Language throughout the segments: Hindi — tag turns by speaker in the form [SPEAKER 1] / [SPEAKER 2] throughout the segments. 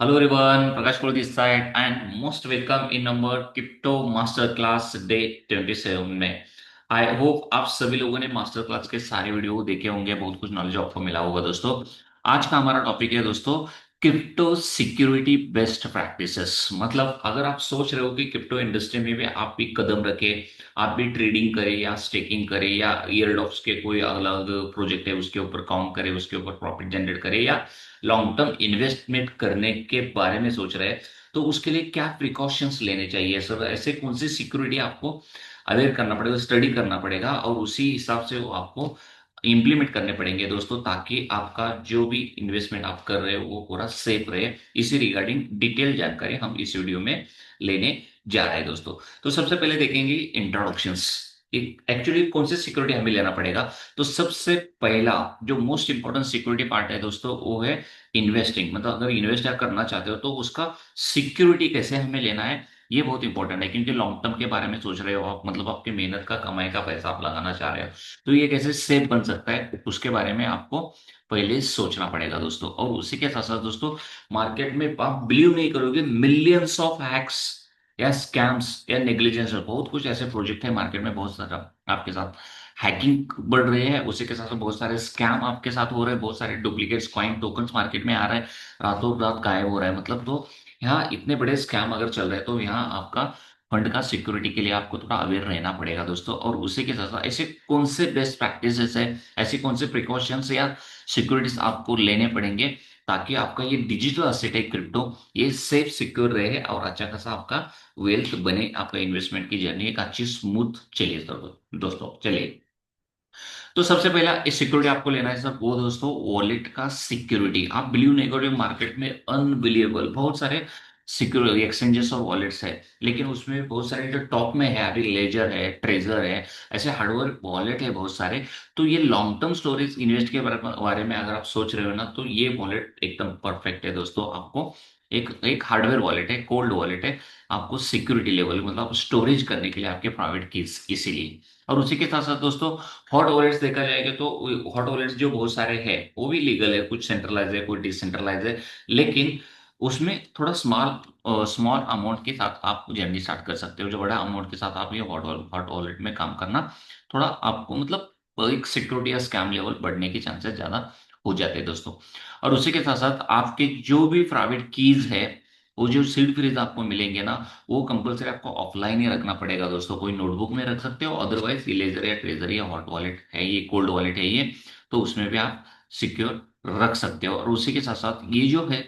[SPEAKER 1] Hello everyone, Prakash Kolo this side and most welcome in our crypto master class day 27 में। आई होप आप सभी लोगों ने मास्टर क्लास के सारे वीडियो देखे होंगे, बहुत कुछ नॉलेज आपको मिला होगा दोस्तों। आज का हमारा टॉपिक है दोस्तों क्रिप्टो सिक्योरिटी बेस्ट प्रैक्टिसेस। मतलब अगर आप सोच रहे हो कि क्रिप्टो इंडस्ट्री में भी आप भी कदम रखें, आप भी ट्रेडिंग करें या स्टेकिंग करें या ईयरडॉप्स के कोई अलग प्रोजेक्ट है उसके ऊपर काम करें, उसके ऊपर प्रॉफिट जनरेट करें या लॉन्ग टर्म इन्वेस्टमेंट करने के बारे में सोच रहे हैं, तो उसके लिए क्या प्रिकॉशंस लेने चाहिए सर, ऐसे कौन सी सिक्योरिटी आपको अवेयर करना पड़ेगा, स्टडी करना पड़ेगा और उसी हिसाब से वो आपको इंप्लीमेंट करने पड़ेंगे दोस्तों, ताकि आपका जो भी इन्वेस्टमेंट आप कर रहे हो वो पूरा सेफ रहे। इसी रिगार्डिंग डिटेल जानकारी हम इस वीडियो में लेने जा रहे हैं दोस्तों। तो सबसे पहले देखेंगे इंट्रोडक्शंस, एक्चुअली कौन सी सिक्योरिटी हमें लेना पड़ेगा। तो सबसे पहला जो मोस्ट इंपॉर्टेंट सिक्योरिटी पार्ट है दोस्तों वो है इन्वेस्टिंग। मतलब अगर इन्वेस्ट आप करना चाहते हो तो उसका सिक्योरिटी कैसे हमें लेना है, ये बहुत इंपॉर्टेंट है, क्योंकि लॉन्ग टर्म के बारे में सोच रहे हो आप, मतलब आपकी मेहनत का कमाई का पैसा आप लगाना चाह रहे हो, तो ये कैसे सेफ बन सकता है उसके बारे में आपको पहले सोचना पड़ेगा दोस्तों। और उसी के साथ साथ दोस्तों मार्केट में आप बिलीव नहीं करोगे, मिलियंस ऑफ हैक्स या स्कैम्स या नेग्लिजेंस, बहुत कुछ ऐसे प्रोजेक्ट है मार्केट में, बहुत सारा आपके साथ हैकिंग बढ़ रहे हैं, उसी के साथ साथ बहुत सारे स्कैम आपके साथ हो रहे हैं, बहुत सारे डुप्लीकेट कॉइन टोकन्स मार्केट में आ रहे हैं, रातों रात गायब हो रहा है। मतलब तो यहाँ इतने बड़े स्कैम अगर चल रहे हैं तो यहाँ आपका फंड का सिक्योरिटी के लिए आपको थोड़ा अवेयर रहना पड़ेगा दोस्तों। और उसी के साथ साथ ऐसे कौन से बेस्ट प्रैक्टिसेस है, ऐसी कौन से प्रिकॉशंस या सिक्योरिटीज आपको लेने पड़ेंगे, ताकि आपका ये डिजिटल असेट है क्रिप्टो, ये सेफ सिक्योर रहे और अच्छा खासा आपका वेल्थ बने, आपका इन्वेस्टमेंट की जर्नी एक अच्छी स्मूथ चलिए। तो दोस्तों चलिए, तो सबसे पहला इस सिक्योरिटी आपको लेना है सर वो दोस्तों वॉलेट का सिक्योरिटी। आप बिलीव नहीं करोगे, मार्केट में अनबिलीवेबल बहुत सारे सिक्योरिटी एक्सचेंजेस और वॉलेट्स है, लेकिन उसमें बहुत सारे जो टॉप में है अभी लेजर है, ट्रेजर है, ऐसे हार्डवेयर वॉलेट है बहुत सारे। तो ये लॉन्ग टर्म स्टोरेज इन्वेस्ट के बारे में अगर आप सोच रहे हो ना, तो ये वॉलेट एकदम परफेक्ट है दोस्तों। आपको एक एक हार्डवेयर वॉलेट है, कोल्ड वॉलेट है, आपको सिक्योरिटी लेवल मतलब स्टोरेज करने के लिए आपके प्राइवेट कीज इसीलिए। और उसी के साथ साथ दोस्तों हॉट वॉलेट्स देखा जाएगा तो हॉट वॉलेट्स जो बहुत सारे हैं वो भी लीगल है, कुछ सेंट्रलाइज है कुछ डिसेंट्रलाइज है, लेकिन उसमें थोड़ा स्मॉल स्मॉल अमाउंट के साथ आप जर्नी स्टार्ट कर सकते हो। जो बड़ा अमाउंट के साथ आप ये हॉट वॉलेट में काम करना थोड़ा आपको मतलब एक सिक्योरिटी या स्कैम लेवल बढ़ने के चांसेस ज्यादा हो जाते हैं दोस्तों। और उसी के साथ साथ आपके जो भी प्राइवेट कीज है, वो जो सीड फ्रीज आपको मिलेंगे ना, वो कंपलसरी आपको ऑफलाइन ही रखना पड़ेगा दोस्तों। कोई नोटबुक में रख सकते हो, अदरवाइज इलेजर या ट्रेजर या हॉट वॉलेट है ये, कोल्ड वॉलेट है ये, तो उसमें भी आप सिक्योर रख सकते हो। और उसी के साथ साथ ये जो है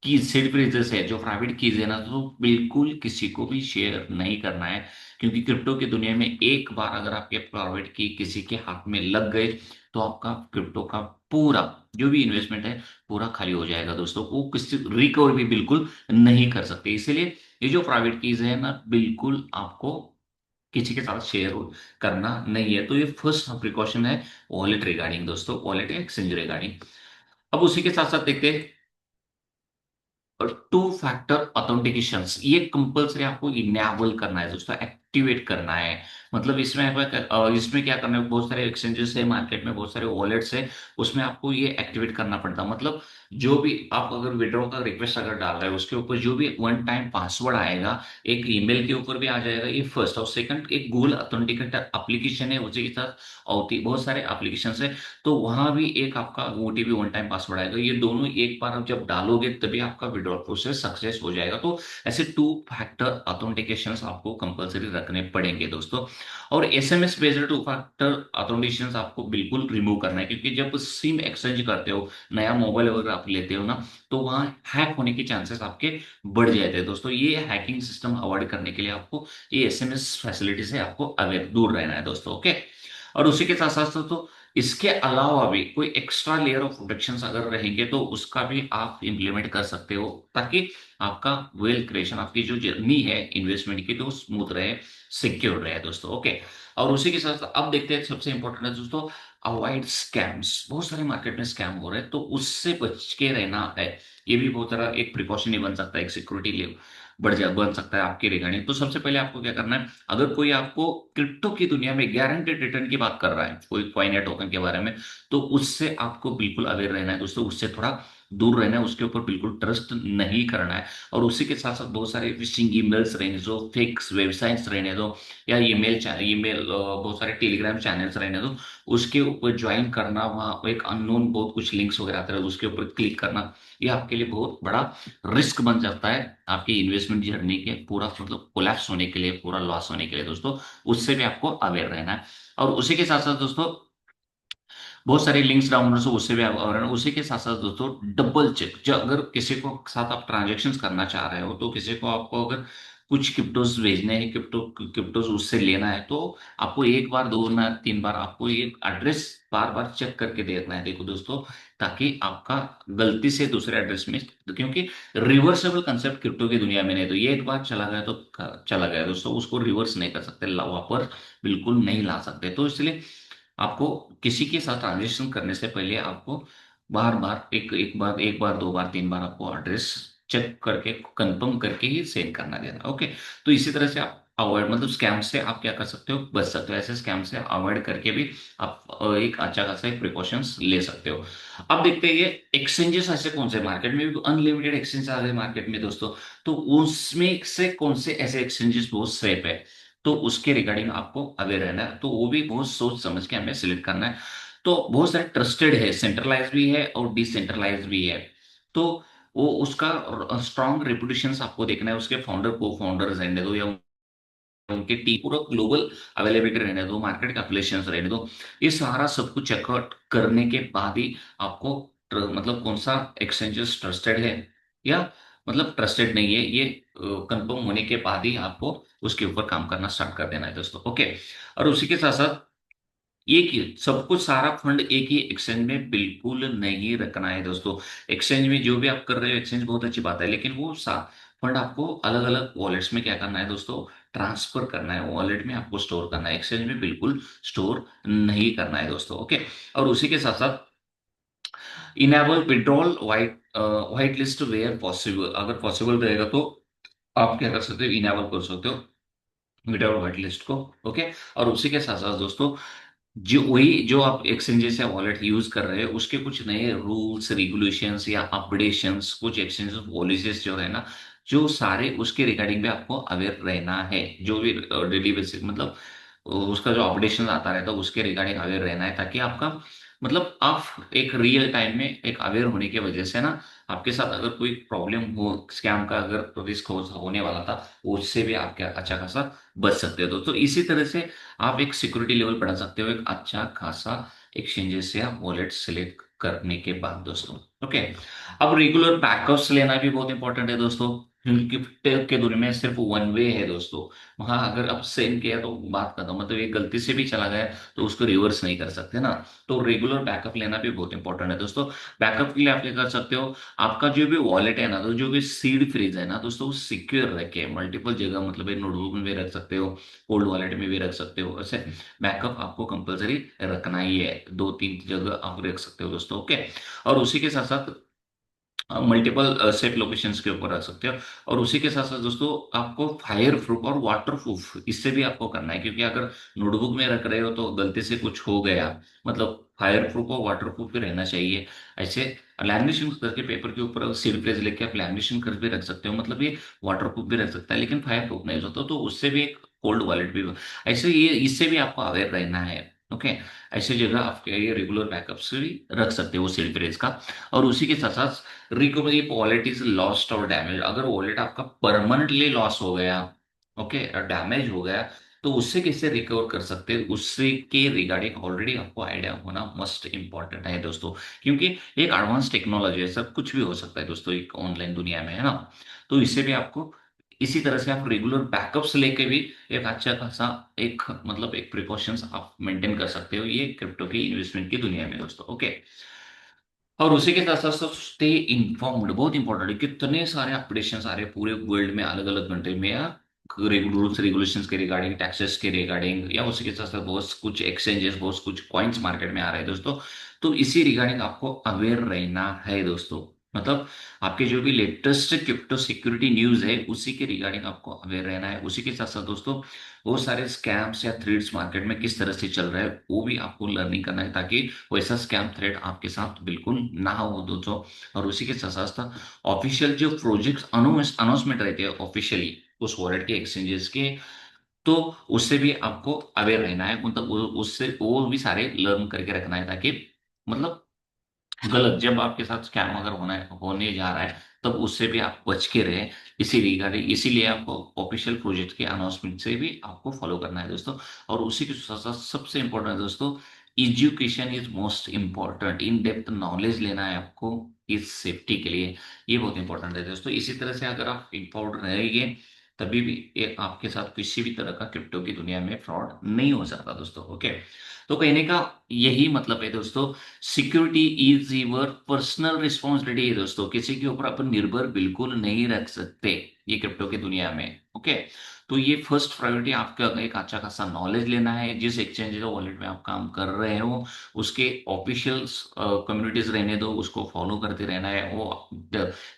[SPEAKER 1] कीज सीड फ्रीजर्स है, जो प्राइवेट कीज है ना, तो बिल्कुल किसी को भी शेयर नहीं करना है, क्योंकि क्रिप्टो की दुनिया में एक बार अगर आपके प्राइवेट की किसी के हाथ में लग गए तो आपका क्रिप्टो का पूरा जो भी इन्वेस्टमेंट है पूरा खाली हो जाएगा दोस्तों। वो किसी रिकवर भी बिल्कुल नहीं कर सकते, इसीलिए ये जो प्राइवेट कीज है ना, बिल्कुल आपको किसी के साथ शेयर करना नहीं है। तो ये फर्स्ट प्रिकॉशन है वॉलेट रिगार्डिंग दोस्तों, वॉलेट एक्सचेंज रिगार्डिंग। अब उसी के साथ साथ देखते हैं टू फैक्टर ऑथेंटिकेशन, ये कंपलसरी आपको इनेबल करना है दोस्तों, एक्टिवेट करना है। मतलब इसमें क्या करना है, बहुत सारे एक्सचेंजेस है मार्केट में, बहुत सारे वॉलेट्स है, उसमें आपको ये एक्टिवेट करना पड़ता है। मतलब जो भी आप अगर विड्रॉ का रिक्वेस्ट अगर डाल रहे हो उसके ऊपर जो भी वन टाइम पासवर्ड आएगा, एक ईमेल के ऊपर भी आ जाएगा ये फर्स्ट, और सेकंड एक गूगल ऑथेंटिकेटर एप्लीकेशन है उसी के साथ होती बहुत सारे एप्लीकेशन है, तो वहां भी एक आपका ओटीपी वन टाइम पासवर्ड आएगा, ये दोनों एक बार आप जब डालोगे तभी आपका विड्रॉल प्रोसेस सक्सेस हो जाएगा। तो ऐसे टू फैक्टर ऑथेंटिकेशन आपको कंपलसरी रखने पड़ेंगे दोस्तों। और SMS based two factor authentication आपको बिल्कुल रिमूव करना है, क्योंकि जब सिम एक्सचेंज करते हो, नया मोबाइल वगैरह आप लेते हो ना, तो वहां हैक होने के चांसेस आपके बढ़ जाते हैं दोस्तों। ये हैकिंग सिस्टम अवॉइड करने के लिए आपको ये एसएमएस फैसिलिटी से आपको अवेयर दूर रहना है दोस्तों, ओके। और उसी के साथ साथ तो इसके अलावा भी कोई एक्स्ट्रा लेयर ऑफ प्रोटेक्शन अगर रहेंगे तो उसका भी आप इंप्लीमेंट कर सकते हो, ताकि आपका वेल्थ क्रिएशन, आपकी जो जर्नी है इन्वेस्टमेंट की, तो स्मूथ रहे, सिक्योर रहे दोस्तों, ओके। और उसी के साथ अब देखते हैं सबसे इंपॉर्टेंट है दोस्तों, अवॉइड स्कैम्स। बहुत सारे मार्केट में स्कैम हो रहे हैं, तो उससे बच के रहना है। ये भी बहुत सारा एक प्रिकॉशन ही बन सकता है, एक सिक्योरिटी बन सकता है आपकी रिगार्डिंग। तो सबसे पहले आपको क्या करना है, अगर कोई आपको क्रिप्टो की दुनिया में गारंटेड रिटर्न की बात कर रहा है कोई कॉइन या टोकन के बारे में, तो उससे आपको बिल्कुल अवेयर रहना है दोस्तों, उससे थोड़ा दूर रहना है, उसके ऊपर बिल्कुल ट्रस्ट नहीं करना है। और उसी के साथ साथ बहुत सारे फिशिंग ईमेल्स रहने दो, फेक वेबसाइट्स रहने दो, या ईमेल बहुत सारे टेलीग्राम चैनल्स रहने दो, उसके ऊपर ज्वाइन करना, वहाँ एक अननोन बहुत कुछ लिंक्स वगैरह आते हैं, उसके ऊपर क्लिक करना, ये आपके लिए बहुत बड़ा रिस्क बन जाता है आपकी इन्वेस्टमेंट जर्नी के पूरा मतलब कोलैप्स होने के लिए, पूरा लॉस होने के लिए दोस्तों। उससे भी आपको अवेयर रहना है। और उसी के साथ साथ दोस्तों बहुत सारे लिंक्स डाउनलोड हो, उससे भी आप और उसी के साथ साथ दोस्तों डबल चेक, जो अगर किसी को साथ आप ट्रांजेक्शन करना चाह रहे हो, तो किसी को आपको अगर कुछ क्रिप्टोज भेजने हैं, क्रिप्टोज उससे लेना है, तो आपको एक बार, दो ना, तीन बार आपको ये एड्रेस बार बार चेक करके देखना है, देखो दोस्तों, ताकि आपका गलती से दूसरे एड्रेस में, क्योंकि रिवर्सेबल कंसेप्ट क्रिप्टो की दुनिया में नहीं, तो ये एक बार चला गया तो चला गया दोस्तों, उसको रिवर्स नहीं कर सकते, वापस बिल्कुल नहीं ला सकते। तो इसलिए आपको किसी के साथ ट्रांजेक्शन करने से पहले आपको बार बार एक बार, दो बार, तीन बार आपको एड्रेस चेक करके कंफर्म करके ही सेंड करना देना। ओके। तो इसी तरह से आप अवॉइड मतलब स्कैम से आप क्या कर सकते हो, बच सकते हो, ऐसे स्कैम से अवॉइड करके भी आप एक अच्छा खासा एक प्रिकॉशंस ले सकते हो। अब देखते हैं ये एक्सचेंजेस ऐसे कौन से मार्केट में भी अनलिमिटेड एक्सचेंज आ गए मार्केट में दोस्तों, तो उसमें से कौन से ऐसे एक्सचेंजेस बहुत सेफ है, तो उसके रिगार्डिंग आपको अवेयर रहना है, तो वो भी बहुत सोच समझ के हमें सिलेक्ट करना है। तो बहुत सारे ट्रस्टेड है, सेंट्रलाइज भी है और डिसेंट्रलाइज भी है। तो वो उसका स्ट्रॉन्ग रेपुटेशन आपको देखना है, उसके फाउंडर को फाउंडर्स रहने दो, या उनके टीम पूरा ग्लोबल अवेलेबिलिटी रहने दो, मार्केट कैपिटलाइजेशन रहने दो, ये सारा सब कुछ चेकआउट करने के बाद ही आपको मतलब कौन सा एक्सचेंजेस ट्रस्टेड है या मतलब ट्रस्टेड नहीं है, ये कंफर्म होने के बाद ही आपको उसके ऊपर काम करना स्टार्ट कर देना है दोस्तों। ओके। और उसी के साथ साथ एक ही सब कुछ सारा फंड एक ही एक्सचेंज में बिल्कुल नहीं रखना है दोस्तों। एक्सचेंज में जो भी आप कर रहे हो, एक्सचेंज बहुत अच्छी बात है, लेकिन वो फंड आपको अलग अलग वॉलेट्स में क्या करना है दोस्तों, ट्रांसफर करना है, वॉलेट में आपको स्टोर करना है, एक्सचेंज में बिल्कुल स्टोर नहीं करना है दोस्तों। ओके। और उसी के साथ साथ enable withdrawal white list where possible, अगर पॉसिबल रहेगा तो आप क्या कर सकते हो, इनेबल कर सकते हो विड्रॉल व्हाइट लिस्ट को। ओके। और उसी के साथ साथ दोस्तों जो वही जो आप एक्सचेंजेस या वॉलेट यूज कर रहे हैं, उसके कुछ नए रूल्स रेगुलेशंस या अपडेशंस, कुछ एक्सचेंजेस पॉलिसीज जो है ना, जो सारे उसके रिगार्डिंग भी आपको अवेयर रहना है, जो भी डेली बेसिस मतलब उसका जो अपडेशन आता रहता है उसके रिगार्डिंग अवेयर रहना है, ताकि आपका मतलब आप एक रियल टाइम में एक अवेयर होने की वजह से ना, आपके साथ अगर कोई प्रॉब्लम हो, स्कैम का अगर रिस्क होने वाला था, उससे भी आप क्या अच्छा खासा बच सकते हो। तो इसी तरह से आप एक सिक्योरिटी लेवल बढ़ा सकते हो एक अच्छा खासा एक्सचेंजेस या वॉलेट सिलेक्ट करने के बाद दोस्तों। ओके। अब रेगुलर बैकअप्स लेना भी बहुत इंपॉर्टेंट है दोस्तों, क्योंकि क्रिप्टो के दुनिया में सिर्फ वन वे है दोस्तों। वहां अगर आप सेंड किया तो बात खत्म, मतलब एक गलती से भी चला गया तो उसको रिवर्स नहीं कर सकते ना। तो रेगुलर बैकअप लेना भी बहुत इंपॉर्टेंट है दोस्तों। बैकअप के लिए आप क्या कर सकते हो, आपका जो भी वॉलेट है ना, तो जो भी सीड फ्रीज है ना दोस्तों, वो सिक्योर रखे मल्टीपल जगह, मतलब एक नोटबुक में भी रख सकते हो, कोल्ड वॉलेट में भी रख सकते हो, ऐसे बैकअप आपको कंपलसरी रखना ही है, दो तीन जगह आप रख सकते हो दोस्तों। ओके। और उसी के साथ साथ मल्टीपल सेफ लोकेशंस के ऊपर रख सकते हो। और उसी के साथ साथ दोस्तों आपको फायर प्रूफ और वाटर प्रूफ इससे भी आपको करना है, क्योंकि अगर नोटबुक में रख रहे हो तो गलती से कुछ हो गया, मतलब फायर प्रूफ और वाटर प्रूफ भी रहना चाहिए। ऐसे लैमिनेशन करके पेपर के ऊपर सील प्लेज लेके आप लैमिनेशन कर भी रख सकते हो, मतलब ये वाटर प्रूफ भी रख सकता है, लेकिन फायर प्रूफ नहीं होता, तो उससे भी एक कोल्ड वॉलेट भी ऐसे, ये इससे भी आपको अवेयर रहना है। ओके। ऐसी जगह आपके ये रेगुलर बैकअप्स भी रख सकते हो सील प्लेज का। और उसी के साथ साथ रिकवरी वॉलेट इज लॉस्ट और डैमेज, अगर वॉलेट आपका परमानेंटली लॉस हो गया, ओके, डैमेज हो गया, तो उससे कैसे रिकवर कर सकते हैं, उससे के रिगार्डिंग ऑलरेडी आपको आइडिया होना मस्ट इंपॉर्टेंट है दोस्तों। क्योंकि एक एडवांस टेक्नोलॉजी है, सब कुछ भी हो सकता है दोस्तों एक ऑनलाइन दुनिया में, है ना। तो इससे भी आपको इसी तरह से आप रेगुलर बैकअप्स लेके भी एक अच्छा खासा एक मतलब एक प्रिकॉशंस आप मेंटेन कर सकते हो ये क्रिप्टो की इन्वेस्टमेंट की दुनिया में दोस्तों। ओके। और उसी के साथ साथ स्टे इन्फॉर्म्ड बहुत इंपॉर्टेंट है, कितने सारे अपडेशन आ रहे हैं पूरे वर्ल्ड में, अलग अलग कंट्री में, या रूल्स रेगुलेशंस के रिगार्डिंग, टैक्सेस के रिगार्डिंग, या उसी के साथ साथ बहुत कुछ एक्सचेंजेस, बहुत कुछ कॉइन्स मार्केट में आ रहे हैं दोस्तों। तो इसी रिगार्डिंग आपको अवेयर रहना है दोस्तों। मतलब आपके जो भी लेटेस्ट क्रिप्टो सिक्योरिटी न्यूज है उसी के रिगार्डिंग आपको अवेयर रहना है। उसी के साथ साथ दोस्तों वो सारे स्कैम्स या थ्रेड्स मार्केट में किस तरह से चल रहा है वो भी आपको लर्निंग करना है, ताकि वैसा स्कैम थ्रेड आपके साथ बिल्कुल ना हो दोस्तों। और उसी के साथ साथ ऑफिशियल जो प्रोजेक्ट अनाउंसमेंट रहते हैं ऑफिशियली उस वॉलेट के एक्सचेंजेस के, तो उससे भी आपको अवेयर रहना है। मतलब उससे वो भी सारे लर्न करके रखना है, ताकि मतलब गलत जब आपके साथ स्कैम अगर होने जा रहा है तब उससे भी आप बच के रहे। इसी रिगार्डिंग इसीलिए आपको ऑफिशियल प्रोजेक्ट के अनाउंसमेंट से भी आपको फॉलो करना है दोस्तों। और उसी के साथ साथ सबसे इंपॉर्टेंट है दोस्तों, education is most important. In depth knowledge लेना है आपको इस सेफ्टी के लिए, ये बहुत इंपॉर्टेंट है दोस्तों। इसी तरह से अगर आप इम्पोर्ट रहेंगे तभी भी ये आपके साथ किसी भी तरह का क्रिप्टो की दुनिया में फ्रॉड नहीं हो सकता दोस्तों। ओके, तो कहने का यही मतलब है दोस्तों, security is your personal responsibility है दोस्तों। किसी के ऊपर अपन निर्भर बिल्कुल नहीं रख सकते ये क्रिप्टो की दुनिया में। ओके, तो ये फर्स्ट प्रायोरिटी आपका एक अच्छा खासा नॉलेज लेना है। जिस एक्सचेंज या वॉलेट में आप काम कर रहे हो उसके ऑफिशियल कम्युनिटीज रहने दो, उसको फॉलो करते रहना है। वो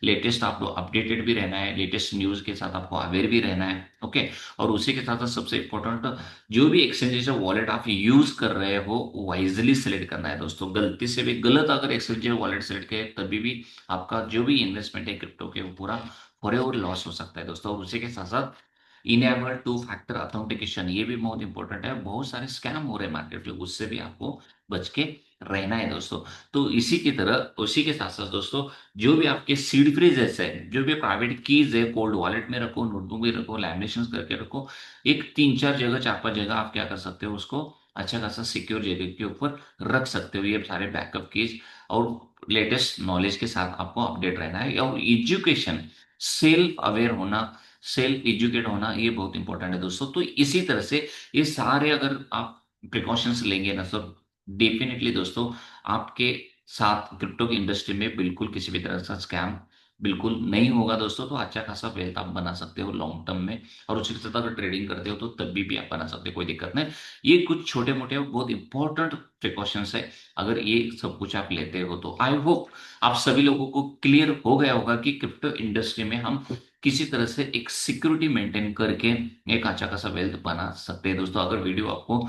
[SPEAKER 1] लेटेस्ट आपको अपडेटेड भी रहना है, लेटेस्ट न्यूज के साथ आपको अवेयर भी रहना है। ओके, और उसी के साथ साथ सबसे इंपॉर्टेंट, जो भी एक्सचेंजेस या वॉलेट आप यूज कर रहे हो वाइजली सिलेक्ट करना है दोस्तों। गलती से भी गलत अगर एक्सचेंज या वॉलेट सिलेक्ट किए तभी भी आपका जो भी इन्वेस्टमेंट है क्रिप्टो के वो पूरा फॉरएवर लॉस हो सकता है दोस्तों। और उसी के साथ साथ इनेबल टू फैक्टर ऑथेंटिकेशन, ये भी बहुत इंपॉर्टेंट है। बहुत सारे स्कैम हो रहे हैं मार्केट में, उससे भी आपको बच के रहना है दोस्तों। तो इसी की तरह उसी के साथ साथ दोस्तों, जो भी आपके सीड फ्रेजेस है, जो भी प्राइवेट कीज है, कोल्ड वॉलेट में रखो, नोटबुक में रखो, लैमिनेशन करके रखो। एक तीन चार जगह, चार पांच जगह आप क्या कर सकते हो, उसको अच्छा खासा सिक्योर जगह के ऊपर रख सकते हो ये सारे बैकअप कीज। और लेटेस्ट नॉलेज के साथ आपको अपडेट रहना है। और एजुकेशन, सेल्फ अवेयर होना, सेल्फ एजुकेट होना, ये बहुत इंपॉर्टेंट है दोस्तों। तो इसी तरह से ये सारे अगर आप प्रिकॉशंस लेंगे ना सर, डेफिनेटली दोस्तों आपके साथ क्रिप्टो की इंडस्ट्री में बिल्कुल किसी भी तरह का स्कैम बिल्कुल नहीं होगा दोस्तों। तो अच्छा खासा वेल्थ आप बना सकते हो लॉन्ग टर्म में। और उसके साथ अगर ट्रेडिंग करते हो तो तब भी आप बना सकते हो, कोई दिक्कत नहीं। ये कुछ छोटे मोटे बहुत इंपॉर्टेंट प्रिकॉशंस है। अगर ये सब कुछ आप लेते हो तो आई होप आप सभी लोगों को क्लियर हो गया होगा कि क्रिप्टो इंडस्ट्री में हम किसी तरह से एक सिक्योरिटी मेंटेन करके एक अच्छा खासा वेल्थ बना सकते हैं दोस्तों। अगर वीडियो आपको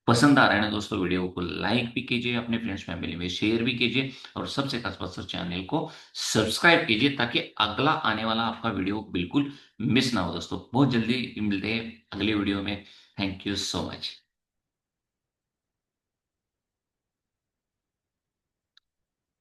[SPEAKER 1] पसंद आ रहा है ना दोस्तों, वीडियो को लाइक भी कीजिए, अपने फ्रेंड्स फैमिली में शेयर भी कीजिए, और सबसे खास बात सर चैनल को सब्सक्राइब कीजिए, ताकि अगला आने वाला आपका वीडियो बिल्कुल मिस ना हो दोस्तों। बहुत जल्दी मिलते हैं अगले वीडियो में। Thank you so much.